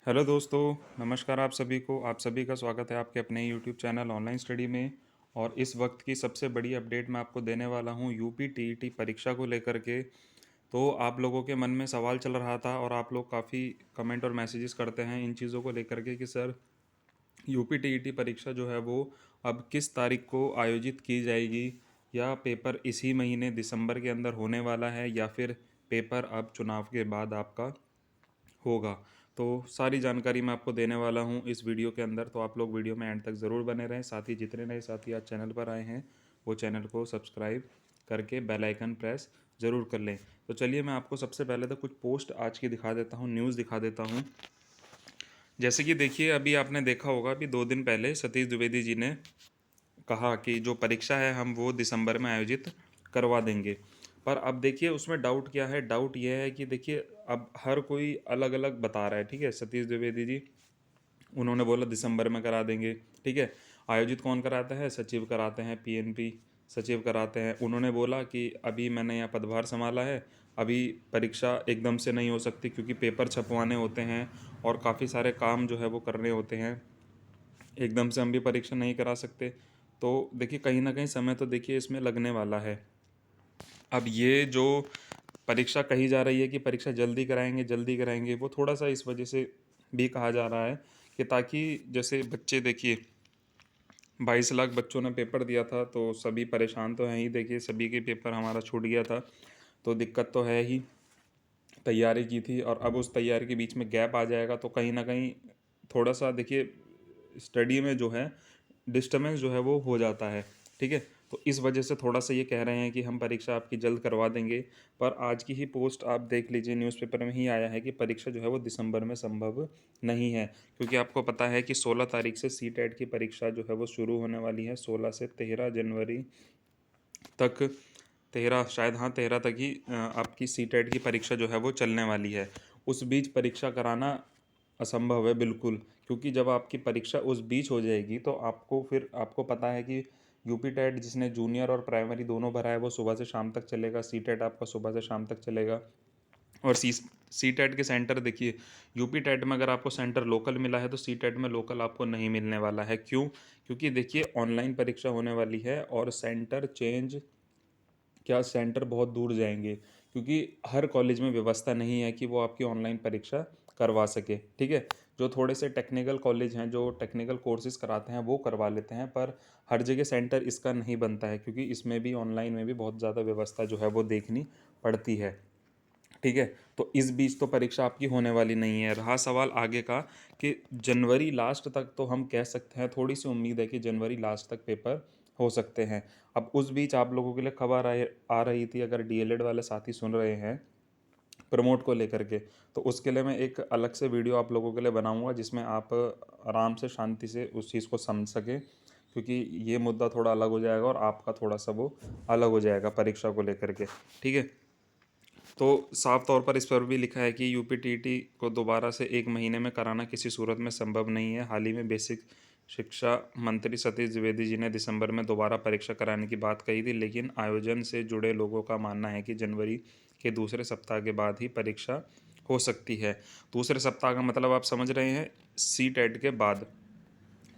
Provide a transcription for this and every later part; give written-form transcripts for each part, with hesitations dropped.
Hello दोस्तों, नमस्कार आप सभी को। आप सभी का स्वागत है आपके अपने यूट्यूब चैनल ऑनलाइन स्टडी में। और इस वक्त की सबसे बड़ी अपडेट मैं आपको देने वाला हूँ यूपी टीईटी परीक्षा को लेकर के। तो आप लोगों के मन में सवाल चल रहा था और आप लोग काफ़ी कमेंट और मैसेजेस करते हैं इन चीज़ों को लेकर के कि सर यूपी टीईटी परीक्षा जो है वो अब किस तारीख को आयोजित की जाएगी, या पेपर इसी महीने दिसंबर के अंदर होने वाला है, या फिर पेपर अब चुनाव के बाद आपका होगा। तो सारी जानकारी मैं आपको देने वाला हूँ इस वीडियो के अंदर, तो आप लोग वीडियो में एंड तक ज़रूर बने रहें। साथ ही जितने नए साथी आज चैनल पर आए हैं वो चैनल को सब्सक्राइब करके बेल आइकन प्रेस ज़रूर कर लें। तो चलिए मैं आपको सबसे पहले तो कुछ पोस्ट आज की दिखा देता हूँ, न्यूज़ दिखा देता हूँ। जैसे कि देखिए, अभी आपने देखा होगा, अभी 2 दिन पहले सतीश द्विवेदी जी ने कहा कि जो परीक्षा है हम वो दिसंबर में आयोजित करवा देंगे। पर अब देखिए उसमें डाउट क्या है, डाउट ये है कि देखिए अब हर कोई अलग अलग बता रहा है। ठीक है, सतीश द्विवेदी जी उन्होंने बोला दिसंबर में करा देंगे। ठीक है, आयोजित कौन कराता है? सचिव कराते हैं, पीएनपी सचिव कराते हैं। उन्होंने बोला कि अभी मैंने यहाँ पदभार संभाला है, अभी परीक्षा एकदम से नहीं हो सकती क्योंकि पेपर छपवाने होते हैं और काफ़ी सारे काम जो है वो करने होते हैं, एकदम से हम भी परीक्षा नहीं करा सकते। तो देखिए कहीं ना कहीं समय तो देखिए इसमें लगने वाला है। अब ये जो परीक्षा कही जा रही है कि परीक्षा जल्दी कराएंगे, वो थोड़ा सा इस वजह से भी कहा जा रहा है कि ताकि जैसे बच्चे देखिए 22 लाख बच्चों ने पेपर दिया था, तो सभी परेशान तो हैं ही। देखिए सभी के पेपर हमारा छूट गया था, तो दिक्कत तो है ही। तैयारी की थी और अब उस तैयारी के बीच में गैप आ जाएगा तो कहीं ना कहीं थोड़ा सा देखिए स्टडी में जो है डिस्टर्बेंस जो है वो हो जाता है। ठीक है, तो इस वजह से थोड़ा सा ये कह रहे हैं कि हम परीक्षा आपकी जल्द करवा देंगे। पर आज की ही पोस्ट आप देख लीजिए, न्यूज़पेपर में ही आया है कि परीक्षा जो है वो दिसंबर में संभव नहीं है, क्योंकि आपको पता है कि 16 तारीख से सी टेट की परीक्षा जो है वो शुरू होने वाली है। 16 से 13 जनवरी तक, 13 शायद, हाँ 13 तक ही आपकी सी टेट की परीक्षा जो है वो चलने वाली है। उस बीच परीक्षा कराना असंभव है बिल्कुल, क्योंकि जब आपकी परीक्षा उस बीच हो जाएगी तो आपको फिर आपको पता है कि यूपी टेट जिसने जूनियर और प्राइमरी दोनों भरा है वो सुबह से शाम तक चलेगा, सी टेट आपका सुबह से शाम तक चलेगा। और सी टेट के सेंटर देखिए, यूपी टेट में अगर आपको सेंटर लोकल मिला है तो सी टेट में लोकल आपको नहीं मिलने वाला है। क्यों? क्योंकि देखिए ऑनलाइन परीक्षा होने वाली है और सेंटर चेंज, क्या सेंटर बहुत दूर जाएंगे, क्योंकि हर कॉलेज में व्यवस्था नहीं है कि वो आपकी ऑनलाइन परीक्षा करवा सके। ठीक है, जो थोड़े से टेक्निकल कॉलेज हैं जो टेक्निकल कोर्सेज कराते हैं वो करवा लेते हैं, पर हर जगह सेंटर इसका नहीं बनता है, क्योंकि इसमें भी ऑनलाइन में भी बहुत ज़्यादा व्यवस्था जो है वो देखनी पड़ती है। ठीक है, तो इस बीच तो परीक्षा आपकी होने वाली नहीं है। रहा सवाल आगे का कि जनवरी लास्ट तक, तो हम कह सकते हैं थोड़ी सी उम्मीद है कि जनवरी लास्ट तक पेपर हो सकते हैं। अब उस बीच आप लोगों के लिए खबर आ रही थी, अगर डीएलएड वाले साथी सुन रहे हैं प्रमोट को लेकर के, तो उसके लिए मैं एक अलग से वीडियो आप लोगों के लिए बनाऊंगा जिसमें आप आराम से शांति से उस चीज़ को समझ सकें, क्योंकि ये मुद्दा थोड़ा अलग हो जाएगा और आपका थोड़ा सा वो अलग हो जाएगा परीक्षा को लेकर के। ठीक है, तो साफ तौर पर इस पर भी लिखा है कि यूपी टीईटी को दोबारा से 1 महीने में कराना किसी सूरत में संभव नहीं है। हाल ही में बेसिक शिक्षा मंत्री सतीश द्विवेदी जी ने दिसंबर में दोबारा परीक्षा कराने की बात कही थी, लेकिन आयोजन से जुड़े लोगों का मानना है कि जनवरी के दूसरे सप्ताह के बाद ही परीक्षा हो सकती है। दूसरे सप्ताह का मतलब आप समझ रहे हैं, सी टेट के बाद।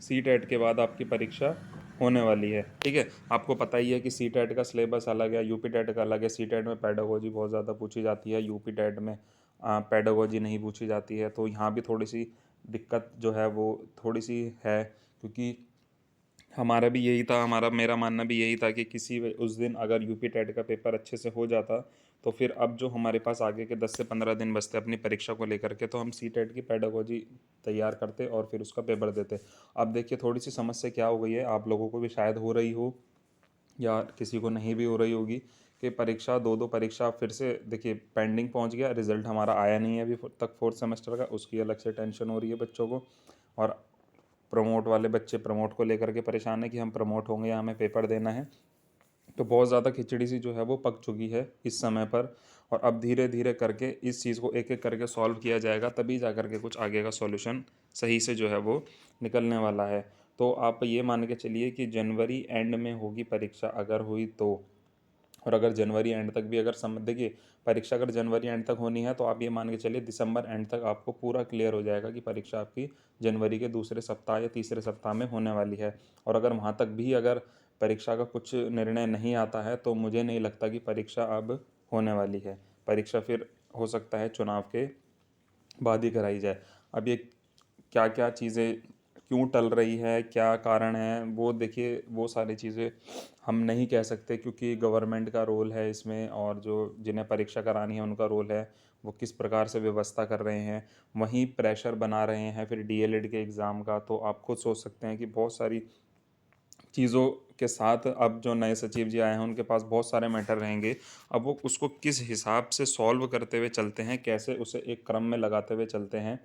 सी टेट के बाद आपकी परीक्षा होने वाली है। ठीक है, आपको पता ही है कि सी टेट का सिलेबस अलग है, यूपी टेट का अलग है। सी टेट में पेडागोजी बहुत ज़्यादा पूछी जाती है, यूपी टेट में पेडागोजी नहीं पूछी जाती है। तो यहाँ भी थोड़ी सी दिक्कत जो है वो थोड़ी सी है, क्योंकि हमारा भी यही था, हमारा मेरा मानना भी यही था कि उस दिन अगर यूपी टेट का पेपर अच्छे से हो जाता तो फिर अब जो हमारे पास आगे के 10 से 15 दिन बचते अपनी परीक्षा को लेकर के, तो हम सी टेट की पेडागोजी तैयार करते और फिर उसका पेपर देते। अब देखिए थोड़ी सी समस्या क्या हो गई है, आप लोगों को भी शायद हो रही हो या किसी को नहीं भी हो रही होगी, कि परीक्षा दो दो परीक्षा फिर से देखिए पेंडिंग पहुंच गया, रिजल्ट हमारा आया नहीं है अभी तक फोर्थ सेमेस्टर का, उसकी अलग से टेंशन हो रही है बच्चों को। और प्रमोट वाले बच्चे प्रमोट को लेकर के परेशान है कि हम प्रमोट होंगे या हमें पेपर देना है। तो बहुत ज़्यादा खिचड़ी सी जो है वो पक चुकी है इस समय पर। और अब धीरे धीरे करके इस चीज़ को एक एक करके सॉल्व किया जाएगा, तभी जा करके कुछ आगे का सॉल्यूशन सही से जो है वो निकलने वाला है। तो आप ये मान के चलिए कि जनवरी एंड में होगी परीक्षा, अगर हुई तो। और अगर जनवरी एंड तक भी अगर देखिए, परीक्षा अगर जनवरी एंड तक होनी है तो आप ये मान के चलिए दिसंबर एंड तक आपको पूरा क्लियर हो जाएगा कि परीक्षा आपकी जनवरी के दूसरे सप्ताह या तीसरे सप्ताह में होने वाली है। और अगर वहाँ तक भी अगर परीक्षा का कुछ निर्णय नहीं आता है तो मुझे नहीं लगता कि परीक्षा अब होने वाली है। परीक्षा फिर हो सकता है चुनाव के बाद ही कराई जाए। अब ये क्या क्या चीज़ें क्यों टल रही है, क्या कारण है, वो देखिए वो सारी चीज़ें हम नहीं कह सकते, क्योंकि गवर्नमेंट का रोल है इसमें, और जो जिन्हें परीक्षा करानी है उनका रोल है, वो किस प्रकार से व्यवस्था कर रहे हैं, वहीं प्रेशर बना रहे हैं फिर डीएलएड के एग्ज़ाम का। तो आप खुद सोच सकते हैं कि बहुत सारी चीज़ों के साथ अब जो नए सचिव जी आए हैं उनके पास बहुत सारे मैटर रहेंगे। अब वो उसको किस हिसाब से सॉल्व करते हुए चलते हैं, कैसे उसे एक क्रम में लगाते हुए चलते हैं,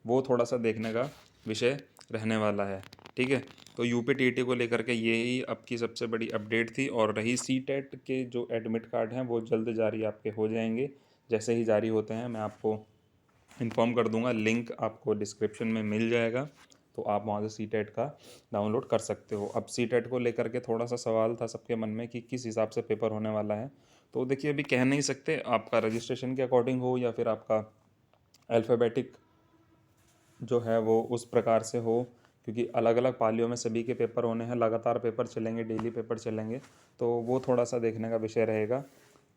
वो थोड़ा सा देखने का विषय रहने वाला है। ठीक है, तो यूपी टीईटी को लेकर के यही अब की सबसे बड़ी अपडेट थी। और रही सीटेट के जो एडमिट कार्ड हैं वो जल्द जारी आपके हो जाएंगे। जैसे ही जारी होते हैं मैं आपको इन्फॉर्म कर दूंगा, लिंक आपको डिस्क्रिप्शन में मिल जाएगा, तो आप वहाँ से सी टेट का डाउनलोड कर सकते हो। अब सी टेट को लेकर के थोड़ा सा सवाल था सबके मन में कि किस हिसाब से पेपर होने वाला है। तो देखिए अभी कह नहीं सकते, आपका रजिस्ट्रेशन के अकॉर्डिंग हो या फिर आपका अल्फ़ाबेटिक जो है वो उस प्रकार से हो, क्योंकि अलग अलग पालियों में सभी के पेपर होने हैं, लगातार पेपर चलेंगे, डेली पेपर चलेंगे, तो वो थोड़ा सा देखने का विषय रहेगा।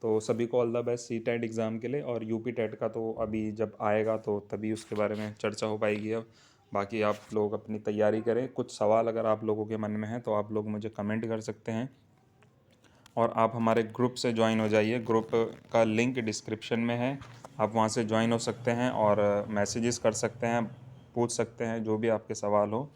तो सभी को all the best CTET exam के लिए। और यूपी टेट का तो अभी जब आएगा तो तभी उसके बारे में चर्चा हो पाएगी। अब बाकी आप लोग अपनी तैयारी करें। कुछ सवाल अगर आप लोगों के मन में है तो आप लोग मुझे कमेंट कर सकते हैं, और आप हमारे ग्रुप से ज्वाइन हो जाइए। ग्रुप का लिंक डिस्क्रिप्शन में है, आप वहाँ से ज्वाइन हो सकते हैं और मैसेजेस कर सकते हैं, पूछ सकते हैं जो भी आपके सवाल हो।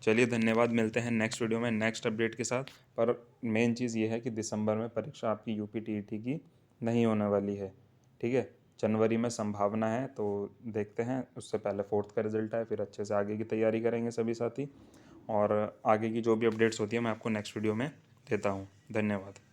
चलिए धन्यवाद, मिलते हैं नेक्स्ट वीडियो में नेक्स्ट अपडेट के साथ। पर मेन चीज़ ये है कि दिसंबर में परीक्षा आपकी यूपी टीईटी की नहीं होने वाली है। ठीक है, जनवरी में संभावना है, तो देखते हैं, उससे पहले फोर्थ का रिजल्ट आए फिर अच्छे से आगे की तैयारी करेंगे सभी साथी। और आगे की जो भी अपडेट्स होती है मैं आपको नेक्स्ट वीडियो में देता हूँ। धन्यवाद।